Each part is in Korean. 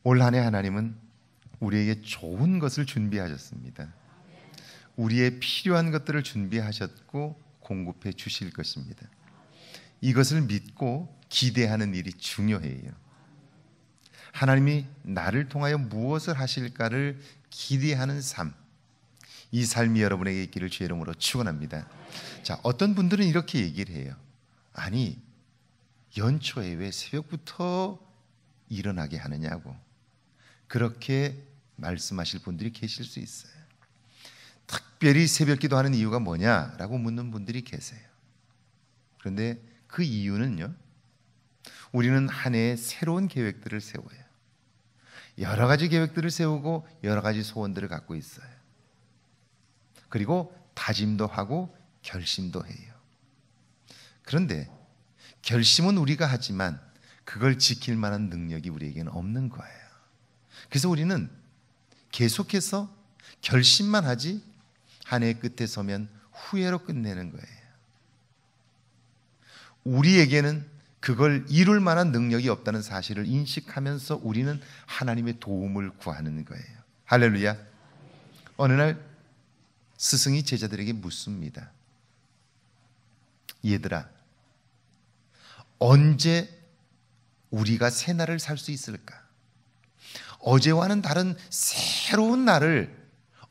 올 한 해 하나님은 우리에게 좋은 것을 준비하셨습니다. 우리의 필요한 것들을 준비하셨고 공급해 주실 것입니다. 이것을 믿고 기대하는 일이 중요해요. 하나님이 나를 통하여 무엇을 하실까를 기대하는 삶, 이 삶이 여러분에게 있기를 주의 이름으로 축원합니다. 자, 어떤 분들은 이렇게 얘기를 해요. 아니, 연초에 왜 새벽부터 일어나게 하느냐고 그렇게 말씀하실 분들이 계실 수 있어요. 특별히 새벽 기도하는 이유가 뭐냐라고 묻는 분들이 계세요. 그런데 그 이유는요, 우리는 한 해에 새로운 계획들을 세워요. 여러 가지 계획들을 세우고 여러 가지 소원들을 갖고 있어요. 그리고 다짐도 하고 결심도 해요. 그런데 결심은 우리가 하지만 그걸 지킬 만한 능력이 우리에게는 없는 거예요. 그래서 우리는 계속해서 결심만 하지 한 해 끝에 서면 후회로 끝내는 거예요. 우리에게는 그걸 이룰 만한 능력이 없다는 사실을 인식하면서 우리는 하나님의 도움을 구하는 거예요. 할렐루야. 어느 날 스승이 제자들에게 묻습니다. 얘들아, 언제 우리가 새 날을 살 수 있을까? 어제와는 다른 새로운 날을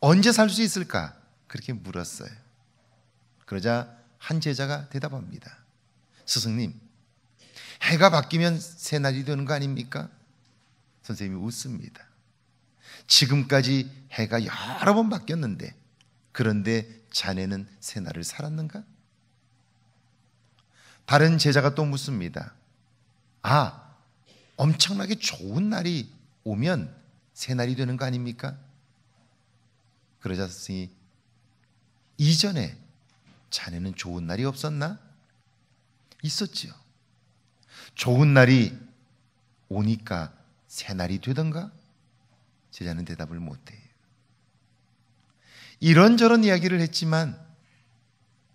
언제 살 수 있을까? 그렇게 물었어요. 그러자 한 제자가 대답합니다. 스승님, 해가 바뀌면 새 날이 되는 거 아닙니까? 선생님이 웃습니다. 지금까지 해가 여러 번 바뀌었는데 그런데 자네는 새 날을 살았는가? 다른 제자가 또 묻습니다. 아, 엄청나게 좋은 날이 오면 새 날이 되는 거 아닙니까? 그러자 스승이 이전에 자네는 좋은 날이 없었나? 있었지요. 좋은 날이 오니까 새 날이 되던가? 제자는 대답을 못해요. 이런저런 이야기를 했지만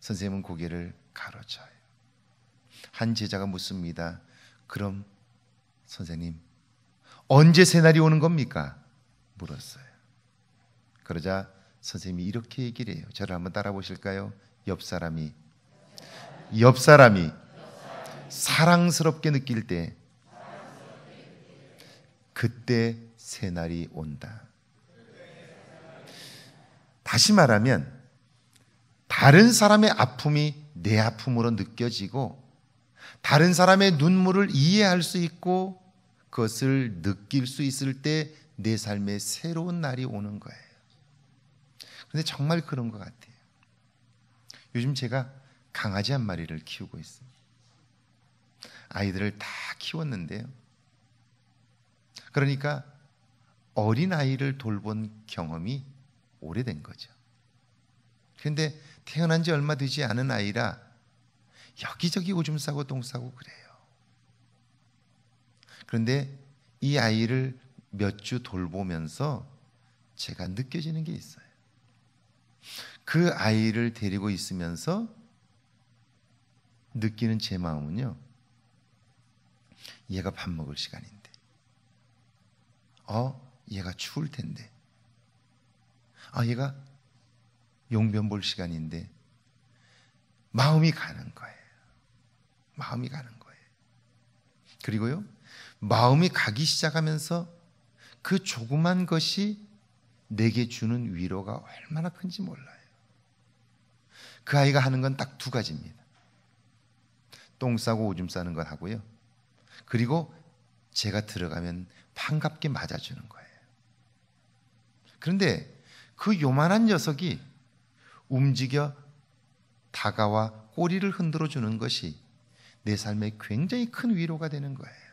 선생님은 고개를 가로쳐요. 한 제자가 묻습니다. 그럼 선생님, 언제 새 날이 오는 겁니까? 물었어요. 그러자 선생님이 이렇게 얘기를 해요. 저를 한번 따라 보실까요? 옆 사람이 사랑스럽게 느낄 때 그때 새 날이 온다. 다시 말하면 다른 사람의 아픔이 내 아픔으로 느껴지고 다른 사람의 눈물을 이해할 수 있고 그것을 느낄 수 있을 때 내 삶에 새로운 날이 오는 거예요. 그런데 정말 그런 것 같아요. 요즘 제가 강아지 한 마리를 키우고 있습니다. 아이들을 다 키웠는데요. 그러니까 어린아이를 돌본 경험이 오래된 거죠. 그런데 태어난 지 얼마 되지 않은 아이라 여기저기 오줌 싸고 똥 싸고 그래요. 그런데 이 아이를 몇 주 돌보면서 제가 느껴지는 게 있어요. 그 아이를 데리고 있으면서 느끼는 제 마음은요, 얘가 밥 먹을 시간인데, 얘가 추울 텐데, 얘가 용변 볼 시간인데, 마음이 가는 거예요. 마음이 가는 거예요. 그리고요, 마음이 가기 시작하면서 그 조그만 것이 내게 주는 위로가 얼마나 큰지 몰라요. 그 아이가 하는 건 딱 두 가지입니다. 똥 싸고 오줌 싸는 걸 하고요. 그리고 제가 들어가면 반갑게 맞아주는 거예요. 그런데 그 요만한 녀석이 움직여 다가와 꼬리를 흔들어 주는 것이 내 삶에 굉장히 큰 위로가 되는 거예요.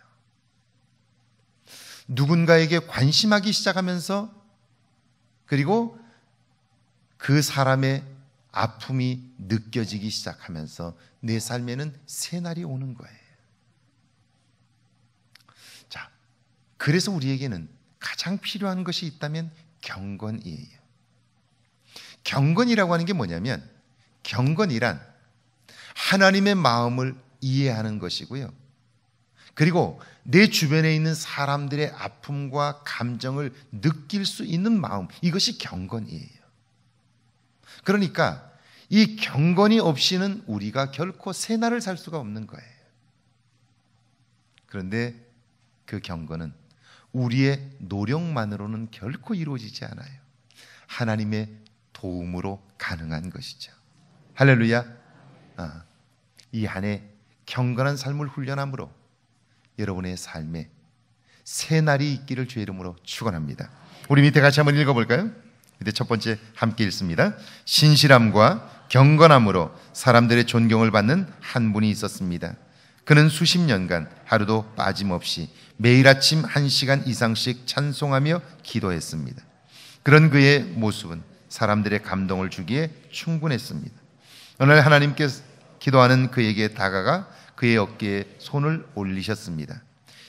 누군가에게 관심하기 시작하면서 그리고 그 사람의 아픔이 느껴지기 시작하면서 내 삶에는 새 날이 오는 거예요. 자, 그래서 우리에게는 가장 필요한 것이 있다면 경건이에요. 경건이라고 하는 게 뭐냐면, 경건이란 하나님의 마음을 이해하는 것이고요. 그리고 내 주변에 있는 사람들의 아픔과 감정을 느낄 수 있는 마음, 이것이 경건이에요. 그러니까 이 경건이 없이는 우리가 결코 새날을 살 수가 없는 거예요. 그런데 그 경건은 우리의 노력만으로는 결코 이루어지지 않아요. 하나님의 도움으로 가능한 것이죠. 할렐루야. 이 한 해 경건한 삶을 훈련함으로 여러분의 삶에 새 날이 있기를 주의 이름으로 축원합니다. 우리 밑에 같이 한번 읽어볼까요? 밑에 첫 번째 함께 읽습니다. 신실함과 경건함으로 사람들의 존경을 받는 한 분이 있었습니다. 그는 수십 년간 하루도 빠짐없이 매일 아침 1시간 이상씩 찬송하며 기도했습니다. 그런 그의 모습은 사람들의 감동을 주기에 충분했습니다. 어느 날 하나님께 기도하는 그에게 다가가 그의 어깨에 손을 올리셨습니다.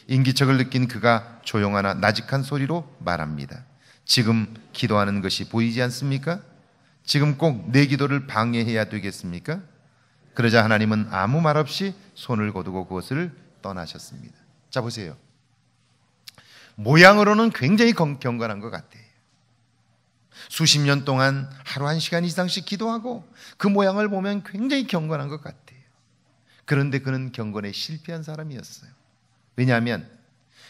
인기척을 느낀 그가 조용하나 나직한 소리로 말합니다. 지금 기도하는 것이 보이지 않습니까? 지금 꼭 내 기도를 방해해야 되겠습니까? 그러자 하나님은 아무 말 없이 손을 거두고 그것을 떠나셨습니다. 자, 보세요. 모양으로는 굉장히 경건한 것 같아요. 수십 년 동안 하루 1시간 이상씩 기도하고 그 모양을 보면 굉장히 경건한 것 같아요. 그런데 그는 경건에 실패한 사람이었어요. 왜냐하면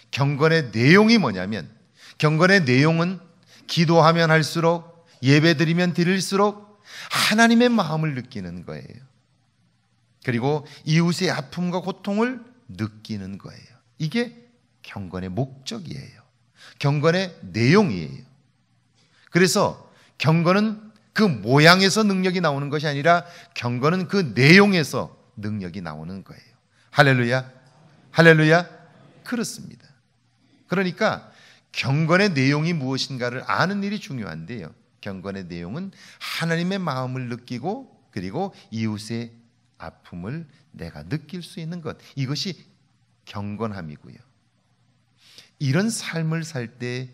경건의 내용이 뭐냐면, 경건의 내용은 기도하면 할수록, 예배드리면 드릴수록 하나님의 마음을 느끼는 거예요. 그리고 이웃의 아픔과 고통을 느끼는 거예요. 이게 경건의 목적이에요. 경건의 내용이에요. 그래서 경건은 그 모양에서 능력이 나오는 것이 아니라 경건은 그 내용에서 능력이 나오는 거예요. 할렐루야. 할렐루야. 그렇습니다. 그러니까 경건의 내용이 무엇인가를 아는 일이 중요한데요. 경건의 내용은 하나님의 마음을 느끼고 그리고 이웃의 아픔을 내가 느낄 수 있는 것, 이것이 경건함이고요. 이런 삶을 살 때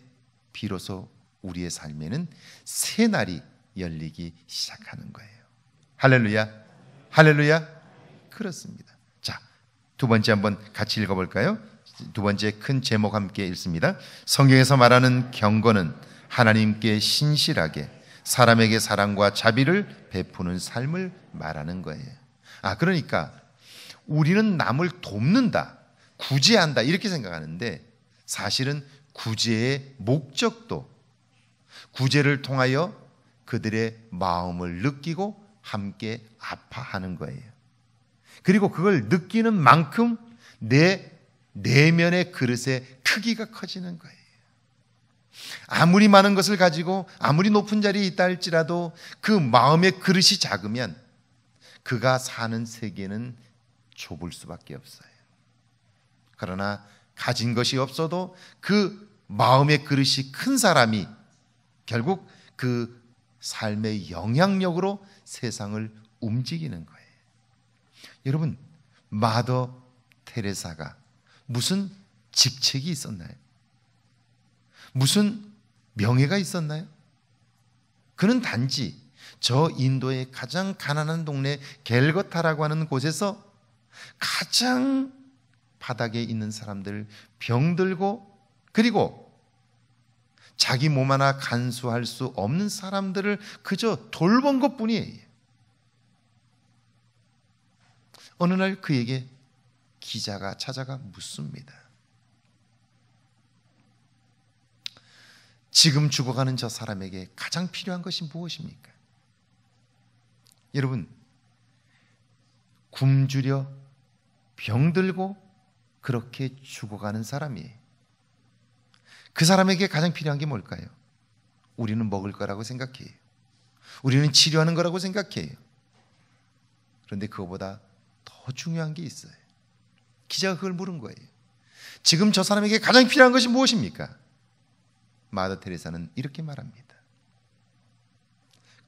비로소 우리의 삶에는 새 날이 열리기 시작하는 거예요. 할렐루야. 할렐루야. 그렇습니다. 자, 두 번째 한번 같이 읽어볼까요? 두 번째 큰 제목 함께 읽습니다. 성경에서 말하는 경건은 하나님께 신실하게 사람에게 사랑과 자비를 베푸는 삶을 말하는 거예요. 그러니까 우리는 남을 돕는다, 구제한다 이렇게 생각하는데, 사실은 구제의 목적도 구제를 통하여 그들의 마음을 느끼고 함께 아파하는 거예요. 그리고 그걸 느끼는 만큼 내 내면의 그릇의 크기가 커지는 거예요. 아무리 많은 것을 가지고 아무리 높은 자리에 있다 할지라도 그 마음의 그릇이 작으면 그가 사는 세계는 좁을 수밖에 없어요. 그러나 가진 것이 없어도 그 마음의 그릇이 큰 사람이 결국 그 삶의 영향력으로 세상을 움직이는 거예요. 여러분, 마더 테레사가 무슨 직책이 있었나요? 무슨 명예가 있었나요? 그는 단지 저 인도의 가장 가난한 동네 갤거타라고 하는 곳에서 가장 바닥에 있는 사람들을 병들고 그리고 자기 몸 하나 간수할 수 없는 사람들을 그저 돌본 것뿐이에요. 어느 날 그에게 기자가 찾아가 묻습니다. 지금 죽어가는 저 사람에게 가장 필요한 것이 무엇입니까? 여러분, 굶주려 병들고 그렇게 죽어가는 사람이에요. 그 사람에게 가장 필요한 게 뭘까요? 우리는 먹을 거라고 생각해요. 우리는 치료하는 거라고 생각해요. 그런데 그거보다 더 중요한 게 있어요. 기자가 그걸 물은 거예요. 지금 저 사람에게 가장 필요한 것이 무엇입니까? 마더 테레사는 이렇게 말합니다.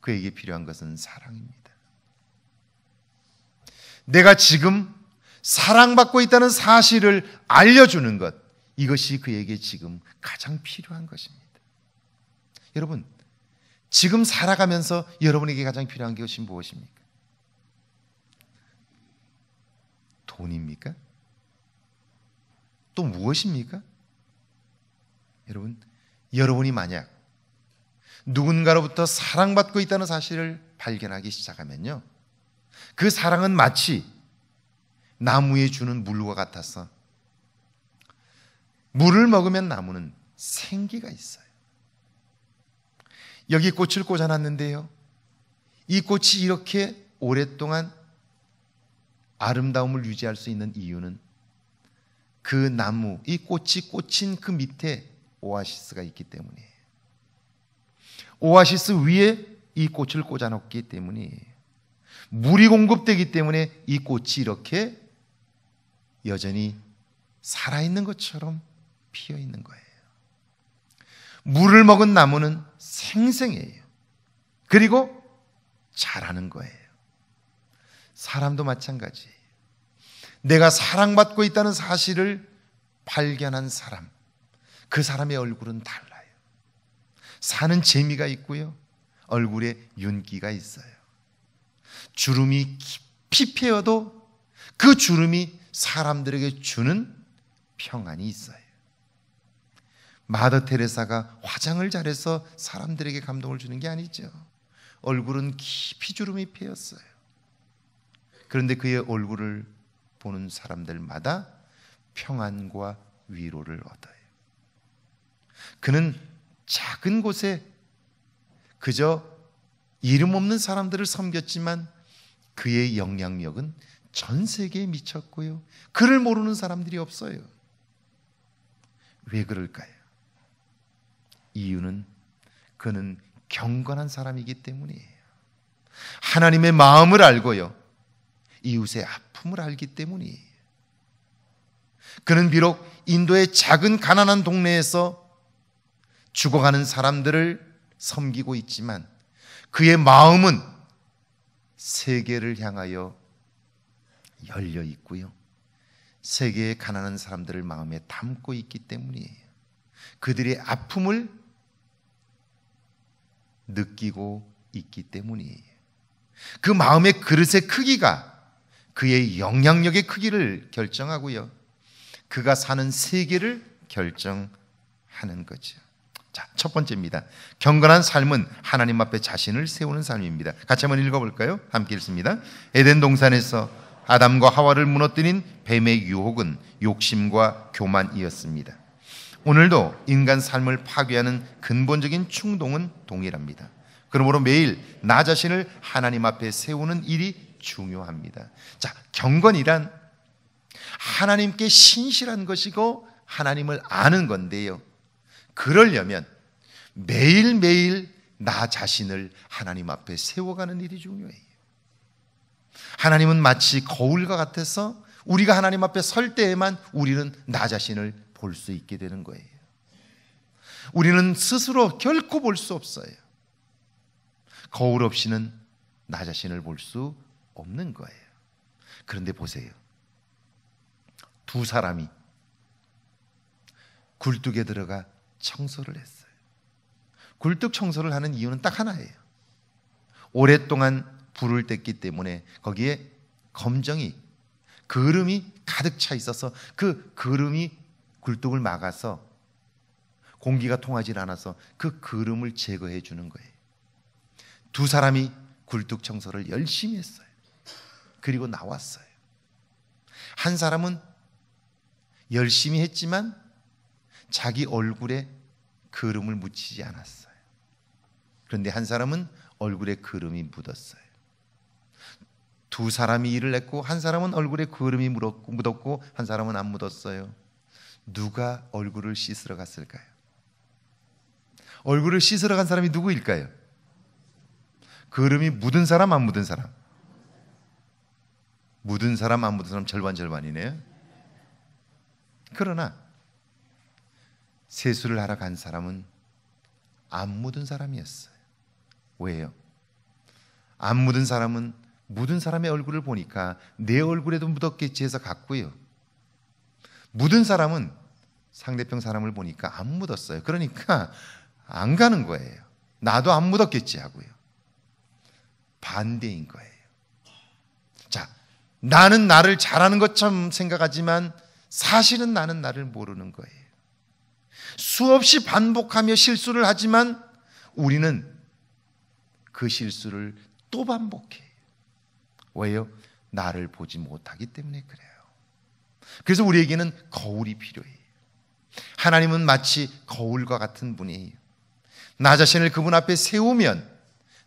그에게 필요한 것은 사랑입니다. 내가 지금 사랑받고 있다는 사실을 알려주는 것, 이것이 그에게 지금 가장 필요한 것입니다. 여러분, 지금 살아가면서 여러분에게 가장 필요한 것이 무엇입니까? 돈입니까? 또 무엇입니까? 여러분이 만약 누군가로부터 사랑받고 있다는 사실을 발견하기 시작하면요, 그 사랑은 마치 나무에 주는 물과 같아서 물을 먹으면 나무는 생기가 있어요. 여기 꽃을 꽂아놨는데요, 이 꽃이 이렇게 오랫동안 아름다움을 유지할 수 있는 이유는 그 나무, 이 꽃이 꽂힌 그 밑에 오아시스가 있기 때문이에요. 오아시스 위에 이 꽃을 꽂아놓기 때문이에요. 물이 공급되기 때문에 이 꽃이 이렇게 여전히 살아있는 것처럼 피어있는 거예요. 물을 먹은 나무는 생생해요. 그리고 자라는 거예요. 사람도 마찬가지예요. 내가 사랑받고 있다는 사실을 발견한 사람, 그 사람의 얼굴은 달라요. 사는 재미가 있고요, 얼굴에 윤기가 있어요. 주름이 깊이 패여도 그 주름이 사람들에게 주는 평안이 있어요. 마더 테레사가 화장을 잘해서 사람들에게 감동을 주는 게 아니죠. 얼굴은 깊이 주름이 패였어요. 그런데 그의 얼굴을 보는 사람들마다 평안과 위로를 얻어요. 그는 작은 곳에 그저 이름 없는 사람들을 섬겼지만 그의 영향력은 전 세계에 미쳤고요, 그를 모르는 사람들이 없어요. 왜 그럴까요? 이유는 그는 경건한 사람이기 때문이에요. 하나님의 마음을 알고요, 이웃의 아픔을 알기 때문이에요. 그는 비록 인도의 작은 가난한 동네에서 죽어가는 사람들을 섬기고 있지만 그의 마음은 세계를 향하여 열려 있고요, 세계의 가난한 사람들을 마음에 담고 있기 때문이에요. 그들의 아픔을 느끼고 있기 때문이에요. 그 마음의 그릇의 크기가 그의 영향력의 크기를 결정하고요, 그가 사는 세계를 결정하는 거죠. 자, 첫 번째입니다. 경건한 삶은 하나님 앞에 자신을 세우는 삶입니다. 같이 한번 읽어볼까요? 함께 읽습니다. 에덴 동산에서 아담과 하와를 무너뜨린 뱀의 유혹은 욕심과 교만이었습니다. 오늘도 인간 삶을 파괴하는 근본적인 충동은 동일합니다. 그러므로 매일 나 자신을 하나님 앞에 세우는 일이 중요합니다. 자, 경건이란 하나님께 신실한 것이고 하나님을 아는 건데요, 그러려면 매일매일 나 자신을 하나님 앞에 세워가는 일이 중요해요. 하나님은 마치 거울과 같아서 우리가 하나님 앞에 설 때에만 우리는 나 자신을 볼 수 있게 되는 거예요. 우리는 스스로 결코 볼 수 없어요. 거울 없이는 나 자신을 볼 수 없는 거예요. 그런데 보세요. 두 사람이 굴뚝에 들어가 청소를 했어요. 굴뚝 청소를 하는 이유는 딱 하나예요. 오랫동안 불을 뗐기 때문에 거기에 검정이, 그름이 가득 차 있어서 그 그름이 굴뚝을 막아서 공기가 통하지 않아서 그 그름을 제거해 주는 거예요. 두 사람이 굴뚝 청소를 열심히 했어요. 그리고 나왔어요. 한 사람은 열심히 했지만 자기 얼굴에 그름을 묻히지 않았어요. 그런데 한 사람은 얼굴에 그름이 묻었어요. 두 사람이 일을 했고 한 사람은 얼굴에 그름이 묻었고 한 사람은 안 묻었어요. 누가 얼굴을 씻으러 갔을까요? 얼굴을 씻으러 간 사람이 누구일까요? 그름이 묻은 사람, 안 묻은 사람? 묻은 사람, 안 묻은 사람 절반이네요. 그러나 세수를 하러 간 사람은 안 묻은 사람이었어요. 왜요? 안 묻은 사람은 묻은 사람의 얼굴을 보니까 내 얼굴에도 묻었겠지 해서 갔고요. 묻은 사람은 상대편 사람을 보니까 안 묻었어요. 그러니까 안 가는 거예요. 나도 안 묻었겠지 하고요. 반대인 거예요. 자, 나는 나를 잘하는 것처럼 생각하지만 사실은 나는 나를 모르는 거예요. 수없이 반복하며 실수를 하지만 우리는 그 실수를 또 반복해요. 왜요? 나를 보지 못하기 때문에 그래요. 그래서 우리에게는 거울이 필요해요. 하나님은 마치 거울과 같은 분이에요. 나 자신을 그분 앞에 세우면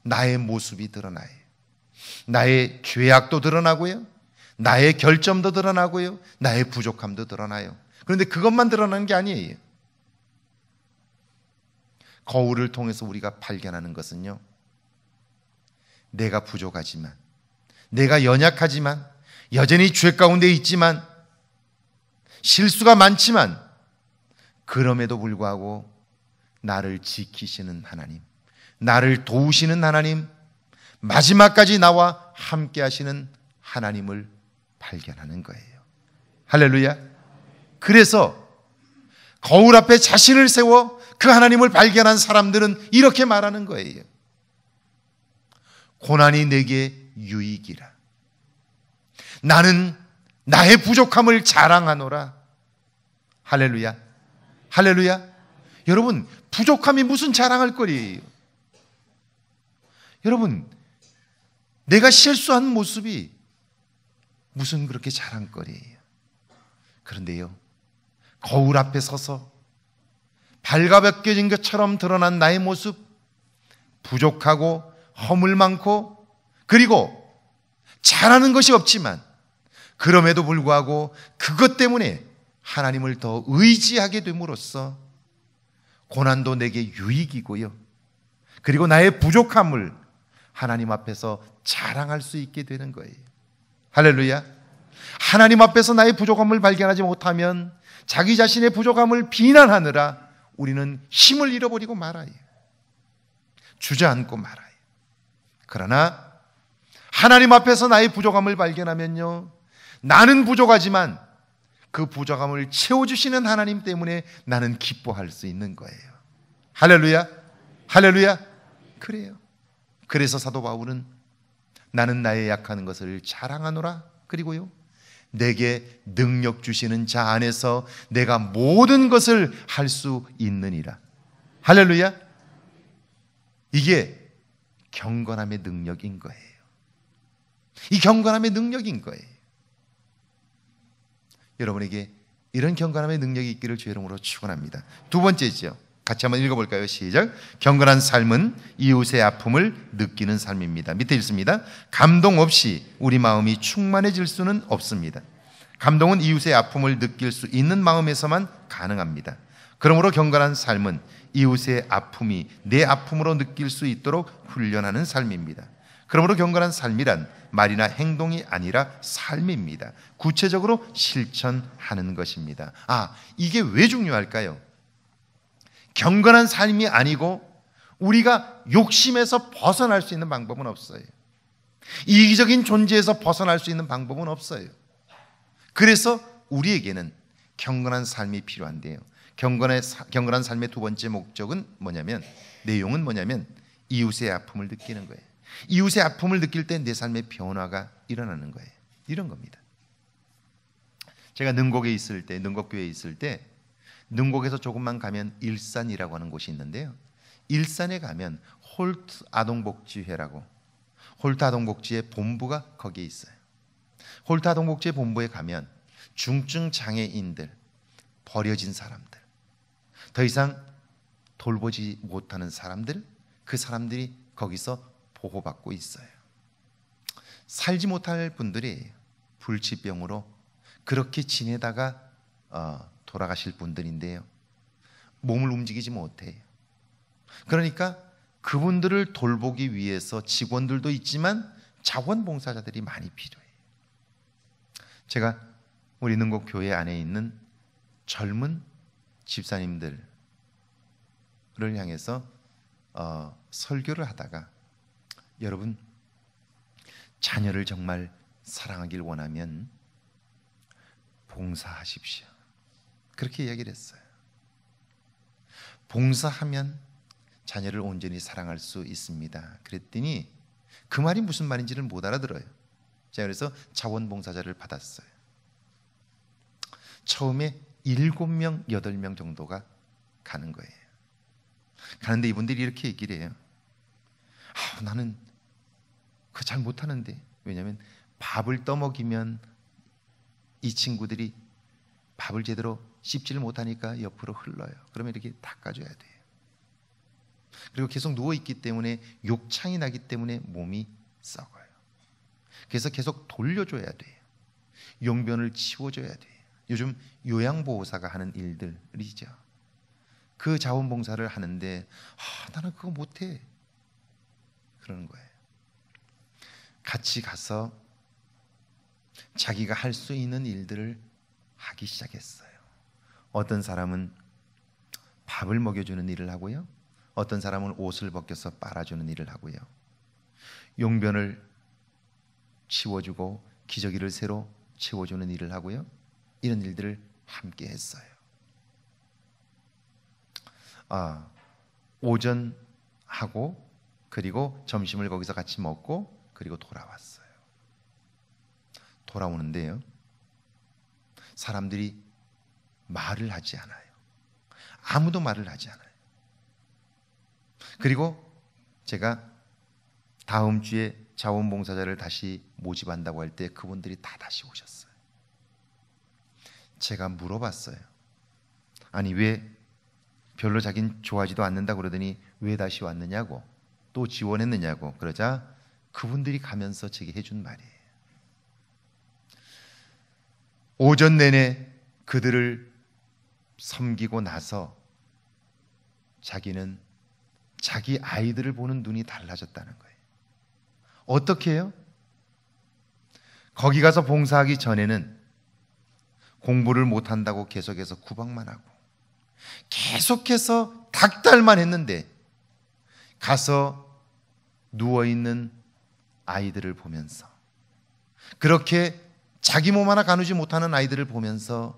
나의 모습이 드러나요. 나의 죄악도 드러나고요, 나의 결점도 드러나고요, 나의 부족함도 드러나요. 그런데 그것만 드러나는 게 아니에요. 거울을 통해서 우리가 발견하는 것은요, 내가 부족하지만, 내가 연약하지만, 여전히 죄 가운데 있지만, 실수가 많지만, 그럼에도 불구하고 나를 지키시는 하나님, 나를 도우시는 하나님, 마지막까지 나와 함께 하시는 하나님을 발견하는 거예요. 할렐루야. 그래서 거울 앞에 자신을 세워 그 하나님을 발견한 사람들은 이렇게 말하는 거예요. 고난이 내게 유익이라. 나는 나의 부족함을 자랑하노라. 할렐루야. 할렐루야. 여러분, 부족함이 무슨 자랑할 거리예요? 여러분, 내가 실수한 모습이 무슨 그렇게 자랑거리예요? 그런데요, 거울 앞에 서서 발가벗겨진 것처럼 드러난 나의 모습, 부족하고 허물 많고 그리고 잘하는 것이 없지만 그럼에도 불구하고 그것 때문에 하나님을 더 의지하게 됨으로써 고난도 내게 유익이고요, 그리고 나의 부족함을 하나님 앞에서 자랑할 수 있게 되는 거예요. 할렐루야. 하나님 앞에서 나의 부족함을 발견하지 못하면 자기 자신의 부족함을 비난하느라 우리는 힘을 잃어버리고 말아요. 주저앉고 말아요. 그러나 하나님 앞에서 나의 부족함을 발견하면요, 나는 부족하지만 그 부족함을 채워주시는 하나님 때문에 나는 기뻐할 수 있는 거예요. 할렐루야. 할렐루야. 그래요. 그래서 사도 바울은 나는 나의 약한 것을 자랑하노라. 그리고요, 내게 능력 주시는 자 안에서 내가 모든 것을 할 수 있느니라. 할렐루야. 이게 경건함의 능력인 거예요. 이 경건함의 능력인 거예요. 여러분에게 이런 경건함의 능력이 있기를 주의 이름으로 축원합니다. 두 번째죠. 같이 한번 읽어볼까요? 시작. 경건한 삶은 이웃의 아픔을 느끼는 삶입니다. 밑에 읽습니다. 감동 없이 우리 마음이 충만해질 수는 없습니다. 감동은 이웃의 아픔을 느낄 수 있는 마음에서만 가능합니다. 그러므로 경건한 삶은 이웃의 아픔이 내 아픔으로 느낄 수 있도록 훈련하는 삶입니다. 그러므로 경건한 삶이란 말이나 행동이 아니라 삶입니다. 구체적으로 실천하는 것입니다. 이게 왜 중요할까요? 경건한 삶이 아니고 우리가 욕심에서 벗어날 수 있는 방법은 없어요. 이기적인 존재에서 벗어날 수 있는 방법은 없어요. 그래서 우리에게는 경건한 삶이 필요한데요, 경건한 삶의 두 번째 목적은 뭐냐면, 내용은 뭐냐면 이웃의 아픔을 느끼는 거예요. 이웃의 아픔을 느낄 때 내 삶의 변화가 일어나는 거예요. 이런 겁니다. 제가 능곡에 있을 때, 능곡교회에 있을 때, 능곡에서 조금만 가면 일산이라고 하는 곳이 있는데요, 일산에 가면 홀트 아동복지회라고, 홀트 아동복지회 본부가 거기에 있어요. 홀트 아동복지회 본부에 가면 중증 장애인들, 버려진 사람들, 더 이상 돌보지 못하는 사람들, 그 사람들이 거기서 보호받고 있어요. 살지 못할 분들이 불치병으로 그렇게 지내다가 돌아가실 분들인데요, 몸을 움직이지 못해요. 그러니까 그분들을 돌보기 위해서 직원들도 있지만 자원봉사자들이 많이 필요해요. 제가 우리 능곡 교회 안에 있는 젊은 집사님들을 향해서 설교를 하다가, 여러분, 자녀를 정말 사랑하길 원하면 봉사하십시오, 그렇게 이야기를 했어요. 봉사하면 자녀를 온전히 사랑할 수 있습니다. 그랬더니 그 말이 무슨 말인지를 못 알아들어요. 제가 그래서 자원봉사자를 받았어요. 처음에 7명, 8명 정도가 가는 거예요. 가는데 이분들이 이렇게 얘기를 해요. 나는 그거 잘 못하는데. 왜냐하면 밥을 떠먹이면 이 친구들이 밥을 제대로 씹지를 못하니까 옆으로 흘러요. 그러면 이렇게 닦아줘야 돼요. 그리고 계속 누워있기 때문에 욕창이 나기 때문에 몸이 썩어요. 그래서 계속 돌려줘야 돼요. 용변을 치워줘야 돼요. 요즘 요양보호사가 하는 일들이죠. 그 자원봉사를 하는데 나는 그거 못해 그러는 거예요. 같이 가서 자기가 할 수 있는 일들을 하기 시작했어요. 어떤 사람은 밥을 먹여주는 일을 하고요, 어떤 사람은 옷을 벗겨서 빨아주는 일을 하고요, 용변을 치워주고 기저귀를 새로 채워주는 일을 하고요, 이런 일들을 함께 했어요. 오전 하고 그리고 점심을 거기서 같이 먹고 그리고 돌아왔어요. 돌아오는데요, 사람들이 말을 하지 않아요. 아무도 말을 하지 않아요. 그리고 제가 다음 주에 자원봉사자를 다시 모집한다고 할 때 그분들이 다 다시 오셨어요. 제가 물어봤어요. 아니 왜 별로 자긴 좋아하지도 않는다고 그러더니 왜 다시 왔느냐고, 또 지원했느냐고 그러자 그분들이 가면서 제게 해준 말이에요. 오전 내내 그들을 섬기고 나서 자기는 자기 아이들을 보는 눈이 달라졌다는 거예요. 어떻게 해요? 거기 가서 봉사하기 전에는 공부를 못한다고 계속해서 구박만 하고 계속해서 닥달만 했는데 가서 누워있는 아이들을 보면서, 그렇게 자기 몸 하나 가누지 못하는 아이들을 보면서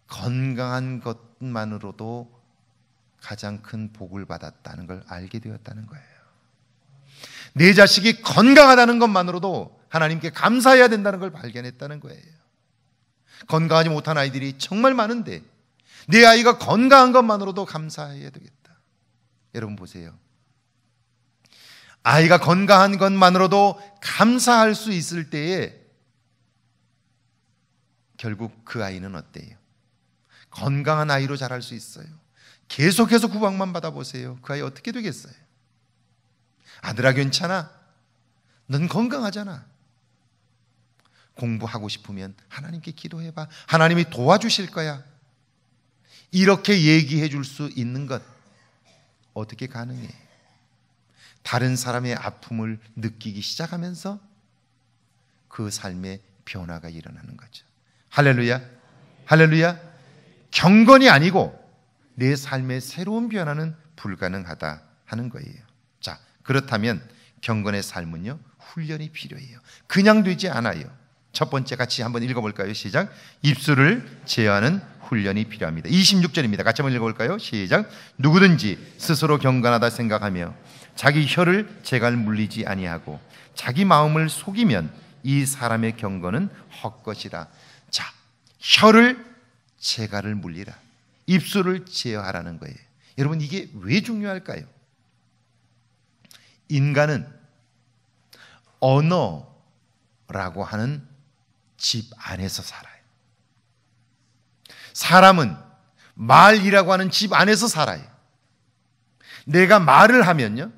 건강한 것만으로도 가장 큰 복을 받았다는 걸 알게 되었다는 거예요. 내 자식이 건강하다는 것만으로도 하나님께 감사해야 된다는 걸 발견했다는 거예요. 건강하지 못한 아이들이 정말 많은데 내 아이가 건강한 것만으로도 감사해야 되겠다. 여러분 보세요. 아이가 건강한 것만으로도 감사할 수 있을 때에 결국 그 아이는 어때요? 건강한 아이로 자랄 수 있어요. 계속해서 구박만 받아보세요. 그 아이 어떻게 되겠어요? 아들아 괜찮아? 넌 건강하잖아. 공부하고 싶으면 하나님께 기도해봐. 하나님이 도와주실 거야. 이렇게 얘기해 줄 수 있는 것 어떻게 가능해? 다른 사람의 아픔을 느끼기 시작하면서 그 삶의 변화가 일어나는 거죠. 할렐루야, 할렐루야. 경건이 아니고 내 삶의 새로운 변화는 불가능하다 하는 거예요. 자, 그렇다면 경건의 삶은요, 훈련이 필요해요. 그냥 되지 않아요. 첫 번째 같이 한번 읽어볼까요? 시작. 입술을 제어하는 훈련이 필요합니다. 26절입니다. 같이 한번 읽어볼까요? 시작. 누구든지 스스로 경건하다 생각하며 자기 혀를 재갈 물리지 아니하고 자기 마음을 속이면 이 사람의 경건은 헛것이라. 자, 혀를 재갈을 물리라. 입술을 제어하라는 거예요. 여러분 이게 왜 중요할까요? 인간은 언어라고 하는 집 안에서 살아요. 사람은 말이라고 하는 집 안에서 살아요. 내가 말을 하면요,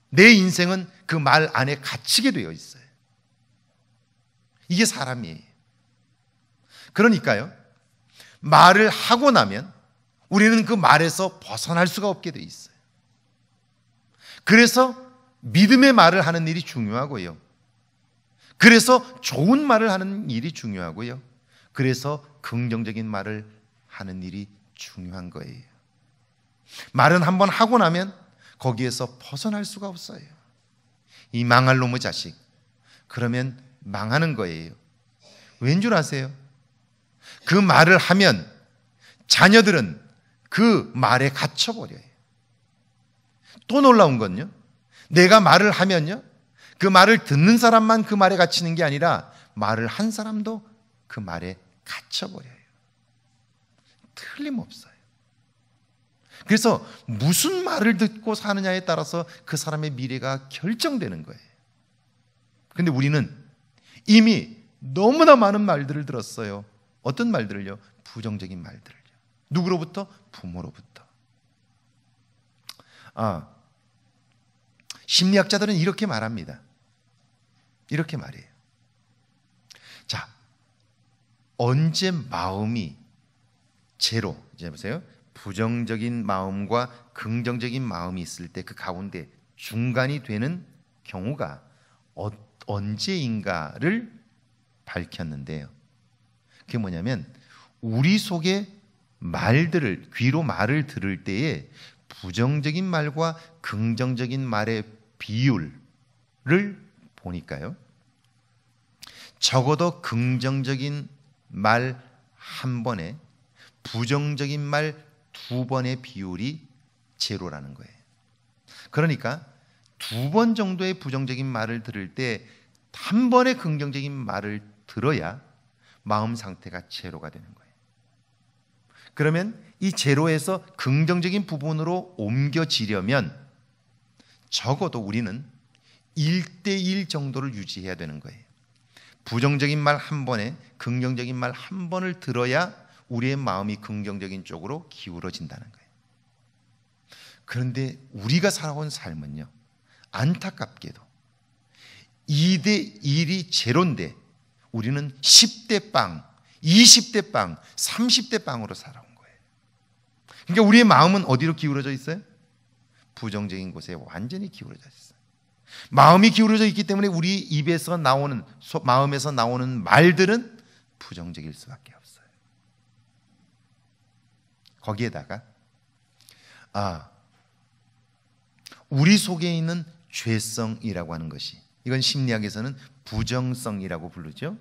내 인생은 그 말 안에 갇히게 되어 있어요. 이게 사람이에요. 그러니까요, 말을 하고 나면 우리는 그 말에서 벗어날 수가 없게 되어 있어요. 그래서 믿음의 말을 하는 일이 중요하고요. 그래서 좋은 말을 하는 일이 중요하고요. 그래서 긍정적인 말을 하는 일이 중요한 거예요. 말은 한번 하고 나면 거기에서 벗어날 수가 없어요. 이 망할 놈의 자식, 그러면 망하는 거예요. 왠 줄 아세요? 그 말을 하면 자녀들은 그 말에 갇혀버려요. 또 놀라운 건요, 내가 말을 하면요, 그 말을 듣는 사람만 그 말에 갇히는 게 아니라 말을 한 사람도 그 말에 갇혀버려요. 틀림없어요. 그래서 무슨 말을 듣고 사느냐에 따라서 그 사람의 미래가 결정되는 거예요. 근데 우리는 이미 너무나 많은 말들을 들었어요. 어떤 말들을요? 부정적인 말들을요. 누구로부터? 부모로부터. 심리학자들은 이렇게 말합니다. 이렇게 말해요. 자, 언제 마음이 제로, 이제 보세요. 부정적인 마음과 긍정적인 마음이 있을 때 그 가운데 중간이 되는 경우가 언제인가를 밝혔는데요. 그게 뭐냐면 우리 속에 말들을, 귀로 말을 들을 때에 부정적인 말과 긍정적인 말의 비율을 보니까요, 적어도 긍정적인 말 한 번에 부정적인 말 두 번의 비율이 제로라는 거예요. 그러니까 두 번 정도의 부정적인 말을 들을 때 한 번의 긍정적인 말을 들어야 마음 상태가 제로가 되는 거예요. 그러면 이 제로에서 긍정적인 부분으로 옮겨지려면 적어도 우리는 1대1 정도를 유지해야 되는 거예요. 부정적인 말 한 번에 긍정적인 말 한 번을 들어야 우리의 마음이 긍정적인 쪽으로 기울어진다는 거예요. 그런데 우리가 살아온 삶은요, 안타깝게도 2대1이 제로인데 우리는 10대 빵, 20대 빵, 30대 빵으로 살아온 거예요. 그러니까 우리의 마음은 어디로 기울어져 있어요? 부정적인 곳에 완전히 기울어져 있어요. 마음이 기울어져 있기 때문에 우리 입에서 나오는, 마음에서 나오는 말들은 부정적일 수밖에 없어요. 거기에다가 우리 속에 있는 죄성이라고 하는 것이, 이건 심리학에서는 부정성이라고 부르죠.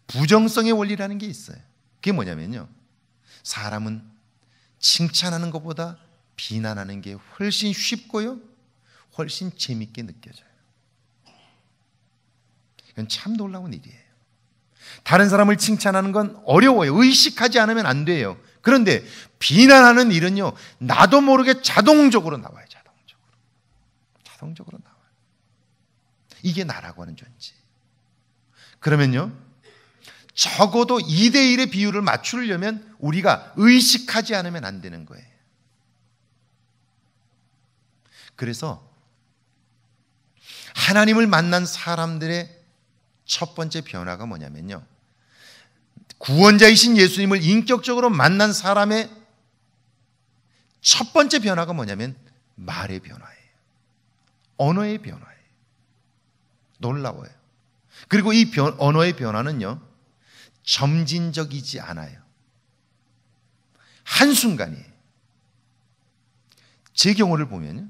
부정성의 원리라는 게 있어요. 그게 뭐냐면요, 사람은 칭찬하는 것보다 비난하는 게 훨씬 쉽고요, 훨씬 재밌게 느껴져요. 이건 참 놀라운 일이에요. 다른 사람을 칭찬하는 건 어려워요. 의식하지 않으면 안 돼요. 그런데 비난하는 일은요, 나도 모르게 자동적으로 나와요. 자동적으로 나와요. 이게 나라고 하는 존재. 그러면요, 적어도 2대1의 비율을 맞추려면 우리가 의식하지 않으면 안 되는 거예요. 그래서 하나님을 만난 사람들의 첫 번째 변화가 뭐냐면요, 구원자이신 예수님을 인격적으로 만난 사람의 첫 번째 변화가 뭐냐면 말의 변화예요. 언어의 변화예요. 놀라워요. 그리고 이 언어의 변화는요, 점진적이지 않아요. 한순간이에요. 제 경우를 보면요,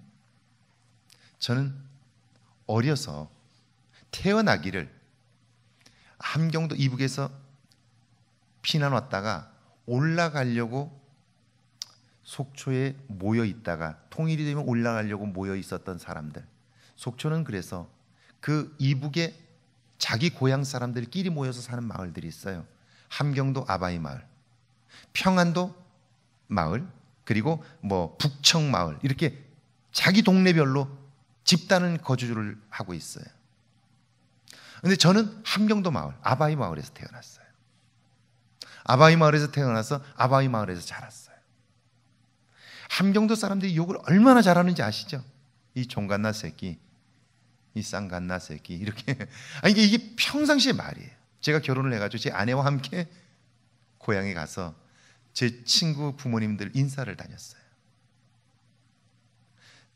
저는 어려서 태어나기를 함경도 이북에서 피난 왔다가 올라가려고 속초에 모여 있다가 통일이 되면 올라가려고 모여 있었던 사람들, 속초는 그래서 그 이북에 자기 고향 사람들끼리 모여서 사는 마을들이 있어요. 함경도 아바이 마을, 평안도 마을, 그리고 북청 마을, 이렇게 자기 동네별로 집단은 거주를 하고 있어요. 그런데 저는 함경도 마을, 아바이 마을에서 태어났어요. 아바이 마을에서 태어나서 아바이 마을에서 자랐어요. 함경도 사람들이 욕을 얼마나 잘하는지 아시죠? 이 종갓나 새끼, 이 쌍갓나 새끼, 이렇게. 이게 평상시의 말이에요. 제가 결혼을 해가지고 제 아내와 함께 고향에 가서 제 친구 부모님들 인사를 다녔어요.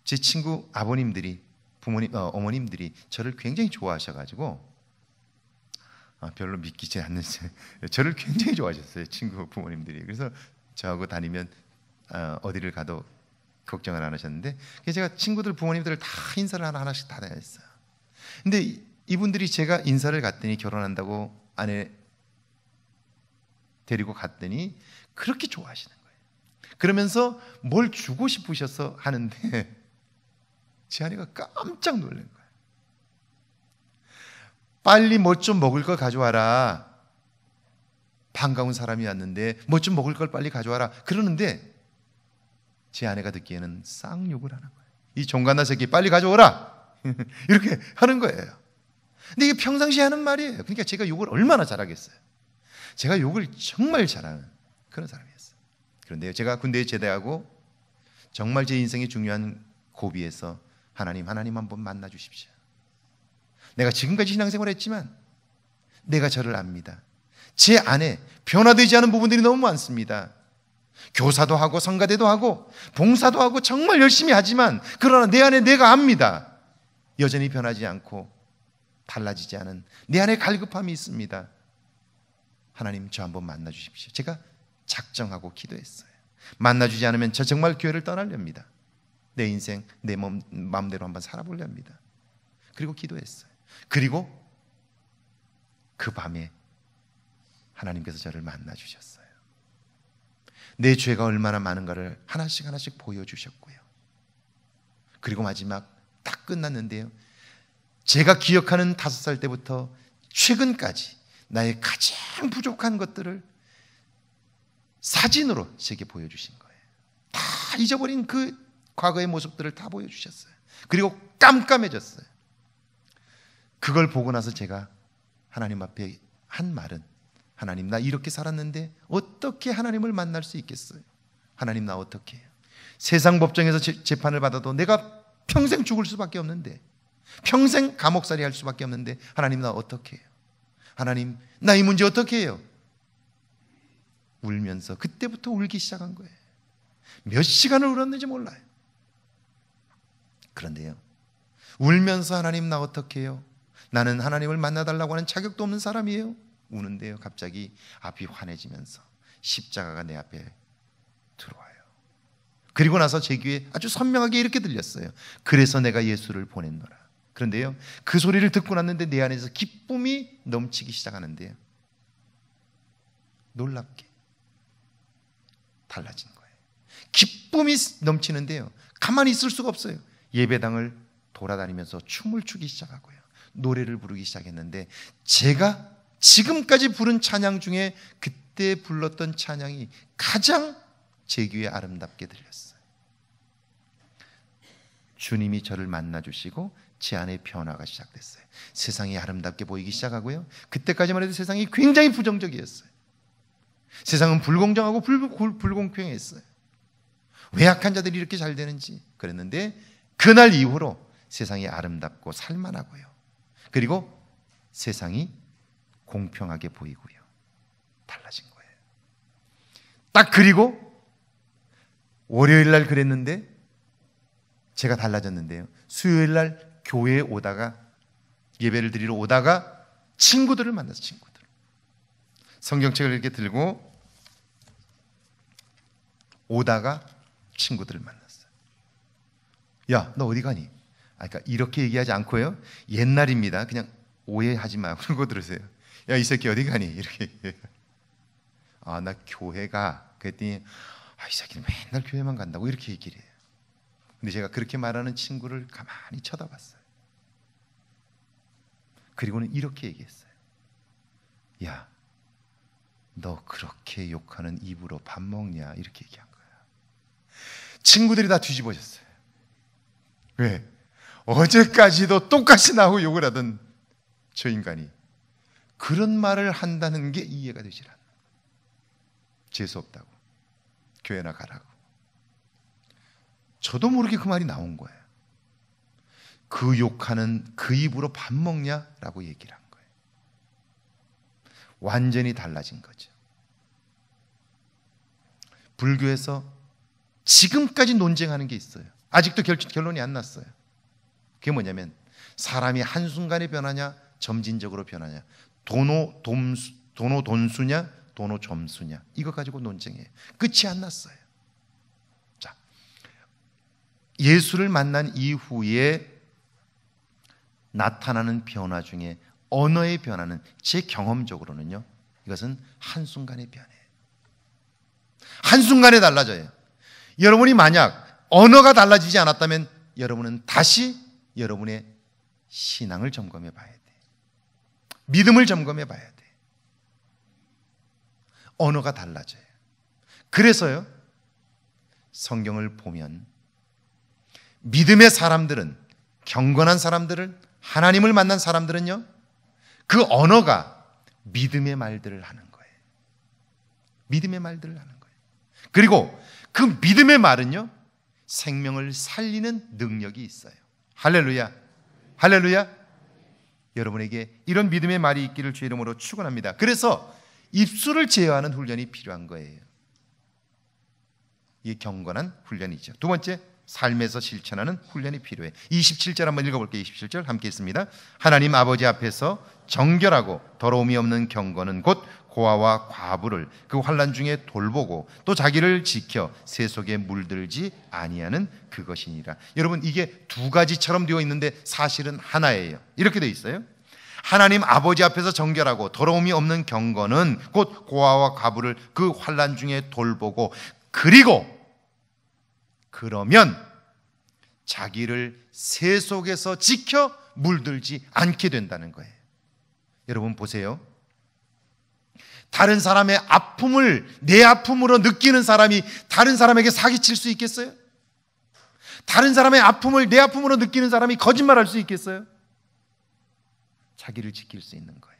제 친구 아버님들이, 어머님들이 저를 굉장히 좋아하셔가지고, 별로 믿기지 않는지 저를 굉장히 좋아하셨어요, 친구 부모님들이. 그래서 저하고 다니면 어디를 가도 걱정을 안 하셨는데, 제가 친구들 부모님들을 다 인사를 하나씩 다 다녔어요. 근데 이분들이 제가 인사를 갔더니, 결혼한다고 아내 데리고 갔더니 그렇게 좋아하시는 거예요. 그러면서 뭘 주고 싶으셔서 하는데 제 아내가 깜짝 놀란 거예요. 빨리 뭐 좀 먹을 거 가져와라. 반가운 사람이 왔는데 뭐 좀 먹을 걸 빨리 가져와라 그러는데 제 아내가 듣기에는 쌍욕을 하는 거예요. 이 종갓나 새끼 빨리 가져오라 이렇게 하는 거예요. 근데 이게 평상시에 하는 말이에요. 그러니까 제가 욕을 얼마나 잘하겠어요. 제가 욕을 정말 잘하는 그런 사람이었어요. 그런데요, 제가 군대에 제대하고 정말 제 인생의 중요한 고비에서 하나님 한번 만나 주십시오. 내가 지금까지 신앙생활을 했지만 내가 저를 압니다. 제 안에 변화되지 않은 부분들이 너무 많습니다. 교사도 하고 성가대도 하고 봉사도 하고 정말 열심히 하지만 그러나 내 안에 내가 압니다. 여전히 변하지 않고 달라지지 않은 내 안에 갈급함이 있습니다. 하나님 저 한번 만나 주십시오. 제가 작정하고 기도했어요. 만나 주지 않으면 저 정말 교회를 떠나렵니다. 내 인생 내 마음대로 한번 살아보려 합니다. 그리고 기도했어요. 그리고 그 밤에 하나님께서 저를 만나 주셨어요. 내 죄가 얼마나 많은가를 하나씩 보여주셨고요. 그리고 마지막 딱 끝났는데요, 제가 기억하는 5살 때부터 최근까지 나의 가장 부족한 것들을 사진으로 제게 보여주신 거예요. 다 잊어버린 그 과거의 모습들을 다 보여주셨어요. 그리고 깜깜해졌어요. 그걸 보고 나서 제가 하나님 앞에 한 말은, 하나님 나 이렇게 살았는데 어떻게 하나님을 만날 수 있겠어요? 하나님 나 어떻게 해요? 세상 법정에서 재판을 받아도 내가 평생 죽을 수밖에 없는데, 평생 감옥살이 할 수밖에 없는데 하나님 나 어떻게 해요? 하나님 나 이 문제 어떻게 해요? 울면서 그때부터 울기 시작한 거예요. 몇 시간을 울었는지 몰라요. 그런데요, 울면서 하나님 나 어떻게 해요? 나는 하나님을 만나달라고 하는 자격도 없는 사람이에요. 우는데요, 갑자기 앞이 환해지면서 십자가가 내 앞에 들어와요. 그리고 나서 제 귀에 아주 선명하게 이렇게 들렸어요. 그래서 내가 예수를 보냈노라. 그런데요, 그 소리를 듣고 났는데 내 안에서 기쁨이 넘치기 시작하는데요, 놀랍게 달라진 거예요. 기쁨이 넘치는데요, 가만히 있을 수가 없어요. 예배당을 돌아다니면서 춤을 추기 시작하고요, 노래를 부르기 시작했는데 제가 지금까지 부른 찬양 중에 그때 불렀던 찬양이 가장 제 귀에 아름답게 들렸어요. 주님이 저를 만나주시고 제 안에 변화가 시작됐어요. 세상이 아름답게 보이기 시작하고요, 그때까지만 해도 세상이 굉장히 부정적이었어요. 세상은 불공정하고 불공평했어요. 왜 악한 자들이 이렇게 잘 되는지 그랬는데, 그날 이후로 세상이 아름답고 살만하고요, 그리고 세상이 공평하게 보이고요, 달라진 거예요. 딱 그리고 월요일 날 그랬는데 제가 달라졌는데요, 수요일 날 교회에 오다가 예배를 드리러 오다가 친구들을 만나서 성경책을 이렇게 들고 오다가 친구들을 만났어요. 야, 너 어디 가니? 그러니까 이렇게 얘기하지 않고요, 옛날입니다. 그냥 오해하지 마. 그러고 들으세요. 야, 이 새끼 어디 가니? 이렇게. 아, 나 교회 가. 그랬더니 이 새끼는 맨날 교회만 간다고 이렇게 얘기를 해요. 근데 제가 그렇게 말하는 친구를 가만히 쳐다봤어요. 그리고는 이렇게 얘기했어요. 야, 너 그렇게 욕하는 입으로 밥 먹냐? 이렇게 얘기한 거야. 친구들이 다 뒤집어졌어요. 왜? 어제까지도 똑같이 나하고 욕을 하던 저 인간이 그런 말을 한다는 게 이해가 되질 않아. 재수 없다고, 교회나 가라고. 저도 모르게 그 말이 나온 거예요. 그 욕하는 그 입으로 밥 먹냐라고 얘기를 한 거예요. 완전히 달라진 거죠. 불교에서 지금까지 논쟁하는 게 있어요. 아직도 결론이 안 났어요. 그게 뭐냐면, 사람이 한순간에 변하냐, 점진적으로 변하냐, 돈수냐, 점수냐, 이거 가지고 논쟁해요. 끝이 안 났어요. 자, 예수를 만난 이후에 나타나는 변화 중에 언어의 변화는 제 경험적으로는요, 이것은 한순간의 변화예요. 한순간에 달라져요. 여러분이 만약 언어가 달라지지 않았다면 여러분은 다시 여러분의 신앙을 점검해 봐야 돼. 믿음을 점검해 봐야 돼. 언어가 달라져요. 그래서요, 성경을 보면 믿음의 사람들은, 경건한 사람들은, 하나님을 만난 사람들은요, 그 언어가 믿음의 말들을 하는 거예요. 믿음의 말들을 하는 거예요. 그리고 그 믿음의 말은요, 생명을 살리는 능력이 있어요. 할렐루야, 할렐루야. 여러분에게 이런 믿음의 말이 있기를 주의 이름으로 축원합니다. 그래서 입술을 제어하는 훈련이 필요한 거예요. 이게 경건한 훈련이죠. 두 번째, 삶에서 실천하는 훈련이 필요해. 27절 한번 읽어볼게요. 27절 함께 있습니다. 하나님 아버지 앞에서 정결하고 더러움이 없는 경건은 곧 고아와 과부를 그 환난 중에 돌보고 또 자기를 지켜 새 속에 물들지 아니하는 그것이니라. 여러분, 이게 두 가지처럼 되어 있는데 사실은 하나예요. 이렇게 되어 있어요. 하나님 아버지 앞에서 정결하고 더러움이 없는 경건은 곧 고아와 과부를 그 환난 중에 돌보고, 그리고 그러면 자기를 새 속에서 지켜 물들지 않게 된다는 거예요. 여러분 보세요. 다른 사람의 아픔을 내 아픔으로 느끼는 사람이 다른 사람에게 사기칠 수 있겠어요? 다른 사람의 아픔을 내 아픔으로 느끼는 사람이 거짓말할 수 있겠어요? 자기를 지킬 수 있는 거예요.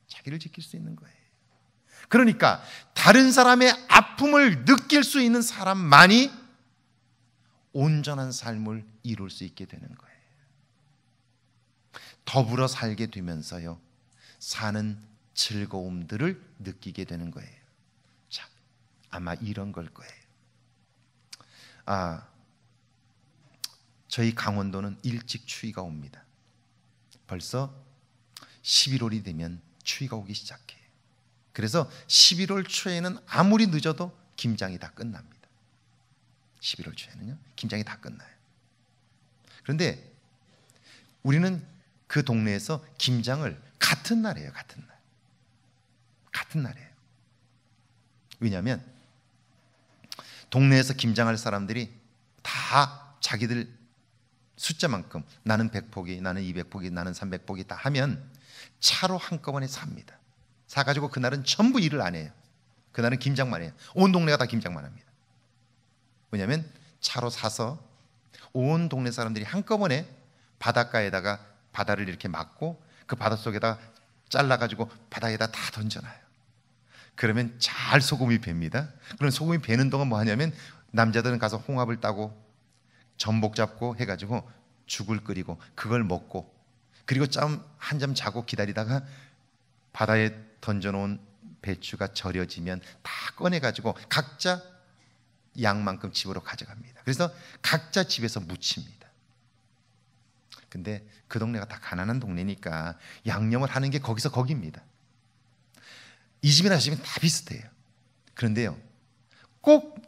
자기를 지킬 수 있는 거예요. 그러니까 다른 사람의 아픔을 느낄 수 있는 사람만이 온전한 삶을 이룰 수 있게 되는 거예요. 더불어 살게 되면서요, 사는 즐거움들을 느끼게 되는 거예요. 자, 아마 이런 걸 거예요. 저희 강원도는 일찍 추위가 옵니다. 벌써 11월이 되면 추위가 오기 시작해요. 그래서 11월 초에는 아무리 늦어도 김장이 다 끝납니다. 11월 초에는요, 김장이 다 끝나요. 그런데 우리는 그 동네에서 김장을 같은 날 해요. 같은 날. 같은 날이에요. 왜냐하면 동네에서 김장할 사람들이 다 자기들 숫자만큼, 나는 100포기, 나는 200포기, 나는 300포기 다 하면 차로 한꺼번에 삽니다. 사가지고 그날은 전부 일을 안 해요. 그날은 김장만 해요. 온 동네가 다 김장만 합니다. 왜냐하면 차로 사서 온 동네 사람들이 한꺼번에 바닷가에다가 바다를 이렇게 막고 그 바닷속에다 잘라가지고 바다에다 다 던져놔요. 그러면 잘 소금이 뱄니다. 그럼 소금이 배는 동안 뭐 하냐면 남자들은 가서 홍합을 따고 전복 잡고 해가지고 죽을 끓이고 그걸 먹고, 그리고 한 잠 자고 기다리다가 바다에 던져놓은 배추가 절여지면 다 꺼내가지고 각자 양만큼 집으로 가져갑니다. 그래서 각자 집에서 무칩니다. 근데 그 동네가 다 가난한 동네니까 양념을 하는 게 거기서 거기입니다. 이 집이나 저 집이 다 비슷해요. 그런데요, 꼭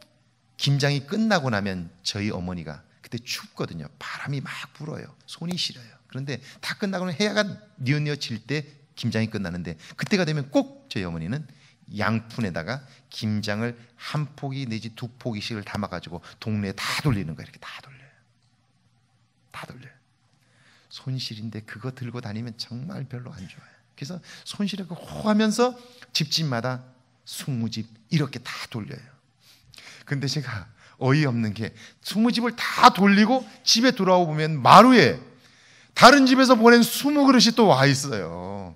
김장이 끝나고 나면 저희 어머니가, 그때 춥거든요. 바람이 막 불어요. 손이 시려요. 그런데 다 끝나고는 해가 뉘어질 때 김장이 끝나는데, 그때가 되면 꼭 저희 어머니는 양푼에다가 김장을 한 포기 내지 두 포기씩을 담아가지고 동네에 다 돌리는 거예요. 이렇게 다 돌려요. 다 돌려요. 손실인데 그거 들고 다니면 정말 별로 안 좋아요. 그래서 손실하고 호하면서 집집마다 20집 이렇게 다 돌려요. 근데 제가 어이없는 게 20집을 다 돌리고 집에 돌아오 보면 마루에 다른 집에서 보낸 20그릇이 또 와 있어요.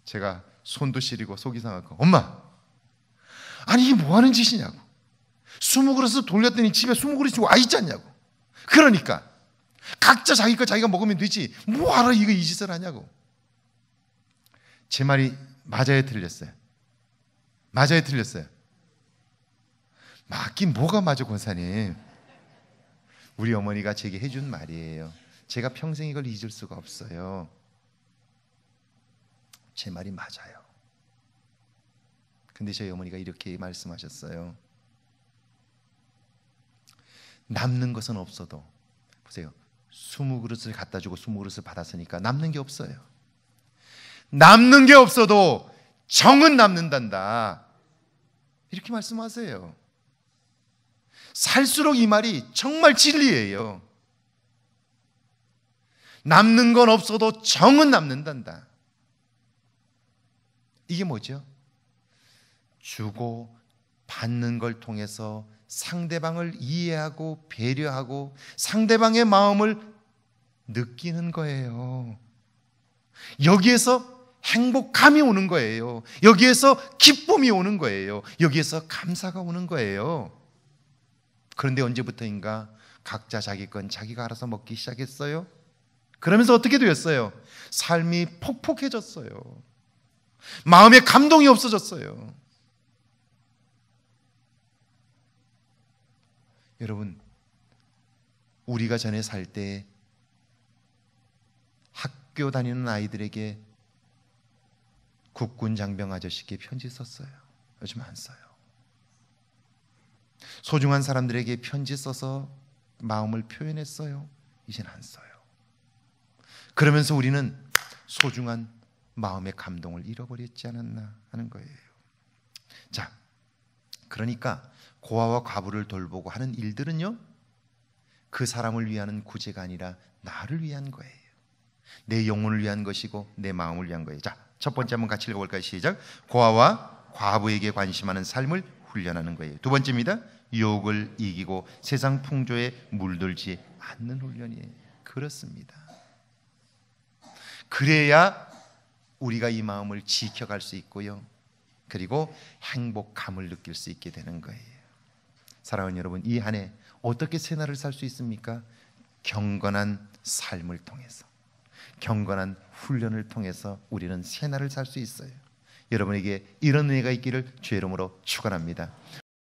제가 손도 시리고 속이 상하고, 엄마, 아니 이게 뭐 하는 짓이냐고. 20그릇을 돌렸더니 집에 20그릇이 와 있지 않냐고. 그러니까 각자 자기 거 자기가 먹으면 되지 뭐하러 이거 이 짓을 하냐고. 제 말이 맞아요, 틀렸어요? 맞아요, 틀렸어요? 맞긴 뭐가 맞아, 권사님. 우리 어머니가 제게 해준 말이에요. 제가 평생 이걸 잊을 수가 없어요. 제 말이 맞아요. 근데 저희 어머니가 이렇게 말씀하셨어요. 남는 것은 없어도, 보세요, 20그릇을 갖다 주고 20그릇을 받았으니까 남는 게 없어요. 남는 게 없어도 정은 남는단다, 이렇게 말씀하세요. 살수록 이 말이 정말 진리예요. 남는 건 없어도 정은 남는단다. 이게 뭐죠? 주고 받는 걸 통해서 상대방을 이해하고 배려하고 상대방의 마음을 느끼는 거예요. 여기에서 행복감이 오는 거예요. 여기에서 기쁨이 오는 거예요. 여기에서 감사가 오는 거예요. 그런데 언제부터인가 각자 자기 건 자기가 알아서 먹기 시작했어요. 그러면서 어떻게 되었어요? 삶이 폭폭해졌어요. 마음에 감동이 없어졌어요. 여러분, 우리가 전에 살 때 학교 다니는 아이들에게 국군 장병 아저씨께 편지 썼어요. 요즘 안 써요. 소중한 사람들에게 편지 써서 마음을 표현했어요. 이젠 안 써요. 그러면서 우리는 소중한 마음의 감동을 잃어버렸지 않았나 하는 거예요. 자, 그러니까 고아와 과부를 돌보고 하는 일들은요, 그 사람을 위한 구제가 아니라 나를 위한 거예요. 내 영혼을 위한 것이고 내 마음을 위한 거예요. 자, 첫 번째 한번 같이 읽어볼까요? 시작. 고아와 과부에게 관심하는 삶을 훈련하는 거예요. 두 번째입니다. 유혹을 이기고 세상 풍조에 물들지 않는 훈련이에요. 그렇습니다. 그래야 우리가 이 마음을 지켜갈 수 있고요, 그리고 행복감을 느낄 수 있게 되는 거예요. 사랑하는 여러분, 이 한 해 어떻게 새날을 살 수 있습니까? 경건한 삶을 통해서, 경건한 훈련을 통해서 우리는 새날을 살 수 있어요. 여러분에게 이런 은혜가 있기를 주의 이름으로 축원합니다.